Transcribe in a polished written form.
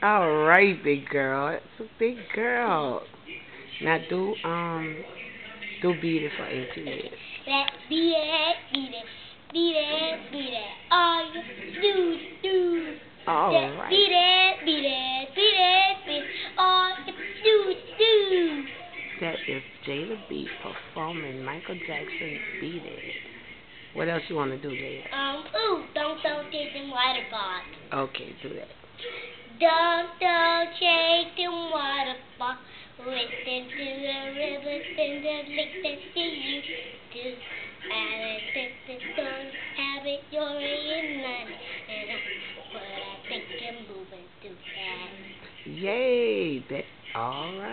All right, big girl. It's a big girl. Now do beat it for Auntie. Beat it, beat it, beat it, beat it. Oh, you do. All Beat right. it, beat it, beat it, beat it. Oh, you do. That is Jada Beat performing Michael Jackson's Beat It. What else you want to do, Jada? Don't take them water bottles. Okay, do that. Don't take them water bottles. Listen to the river, send the lake that see you do. And I think the don't have it, you're in none. But I think you're moving too fast. Yay! That all right.